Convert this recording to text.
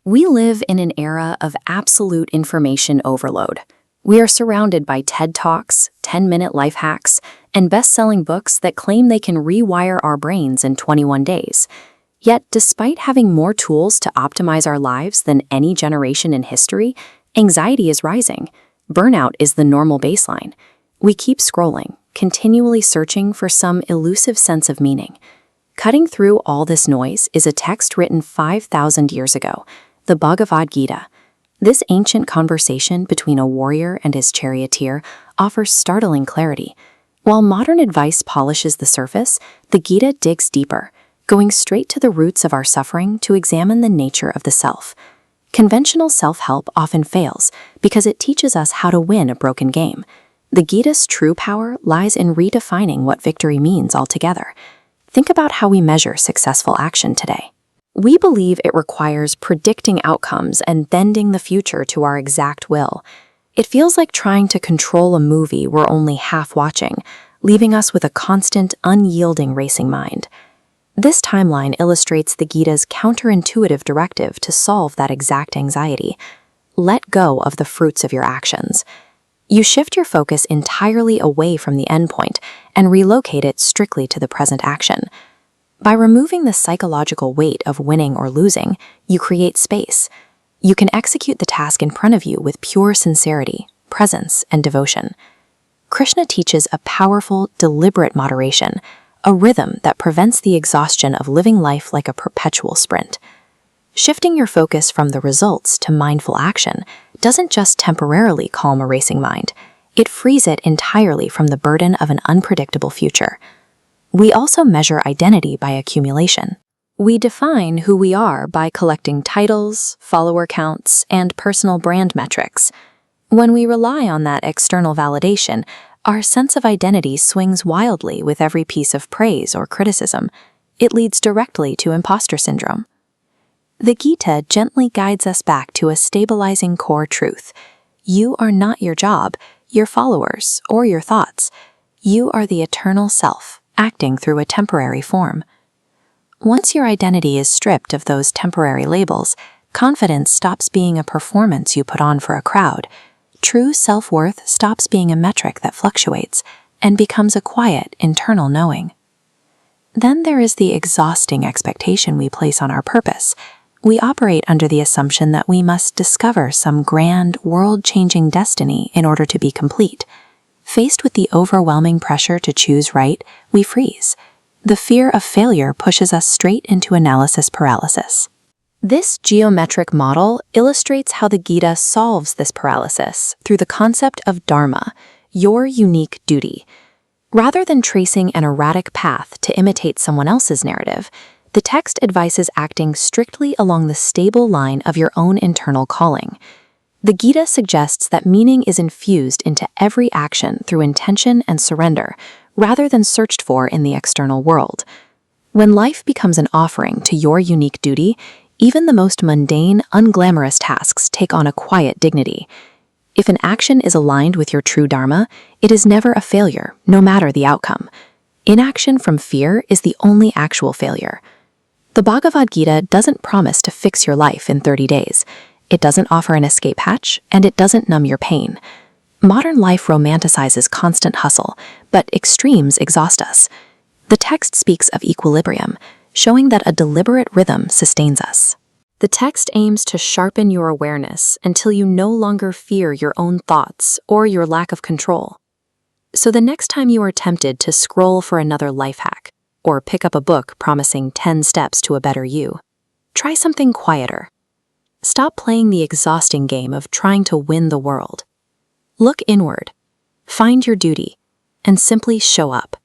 We live in an era of absolute information overload. We are surrounded by TED Talks, 10-minute life hacks, and best-selling books that claim they can rewire our brains in 21 days. Yet, despite having more tools to optimize our lives than any generation in history, anxiety is rising. Burnout is the normal baseline. We keep scrolling, continually searching for some elusive sense of meaning. Cutting through all this noise is a text written 5,000 years ago, the Bhagavad Gita. This ancient conversation between a warrior and his charioteer offers startling clarity. While modern advice polishes the surface, the Gita digs deeper, going straight to the roots of our suffering to examine the nature of the self. Conventional self-help often fails because it teaches us how to win a broken game. The Gita's true power lies in redefining what victory means altogether. Think about how we measure successful action today. We believe it requires predicting outcomes and bending the future to our exact will. It feels like trying to control a movie we're only half watching, leaving us with a constant, unyielding racing mind. This timeline illustrates the Gita's counterintuitive directive to solve that exact anxiety. Let go of the fruits of your actions. You shift your focus entirely away from the endpoint and relocate it strictly to the present action. By removing the psychological weight of winning or losing, you create space. You can execute the task in front of you with pure sincerity, presence, and devotion. Krishna teaches a powerful, deliberate moderation, a rhythm that prevents the exhaustion of living life like a perpetual sprint. Shifting your focus from the results to mindful action doesn't just temporarily calm a racing mind, it frees it entirely from the burden of an unpredictable future. We also measure identity by accumulation. We define who we are by collecting titles, follower counts, and personal brand metrics. When we rely on that external validation, our sense of identity swings wildly with every piece of praise or criticism. It leads directly to imposter syndrome. The Gita gently guides us back to a stabilizing core truth. You are not your job, your followers, or your thoughts. You are the eternal self, acting through a temporary form. Once your identity is stripped of those temporary labels, confidence stops being a performance you put on for a crowd. True self-worth stops being a metric that fluctuates and becomes a quiet, internal knowing. Then there is the exhausting expectation we place on our purpose. We operate under the assumption that we must discover some grand, world-changing destiny in order to be complete. Faced with the overwhelming pressure to choose right, we freeze. The fear of failure pushes us straight into analysis paralysis. This geometric model illustrates how the Gita solves this paralysis through the concept of dharma, your unique duty. Rather than tracing an erratic path to imitate someone else's narrative, the text advises acting strictly along the stable line of your own internal calling. The Gita suggests that meaning is infused into every action through intention and surrender, rather than searched for in the external world. When life becomes an offering to your unique duty, even the most mundane, unglamorous tasks take on a quiet dignity. If an action is aligned with your true dharma, it is never a failure, no matter the outcome. Inaction from fear is the only actual failure. The Bhagavad Gita doesn't promise to fix your life in 30 days. It doesn't offer an escape hatch, and it doesn't numb your pain. Modern life romanticizes constant hustle, but extremes exhaust us. The text speaks of equilibrium, showing that a deliberate rhythm sustains us. The text aims to sharpen your awareness until you no longer fear your own thoughts or your lack of control. So the next time you are tempted to scroll for another life hack, or pick up a book promising 10 steps to a better you, try something quieter. Stop playing the exhausting game of trying to win the world. Look inward, find your duty, and simply show up.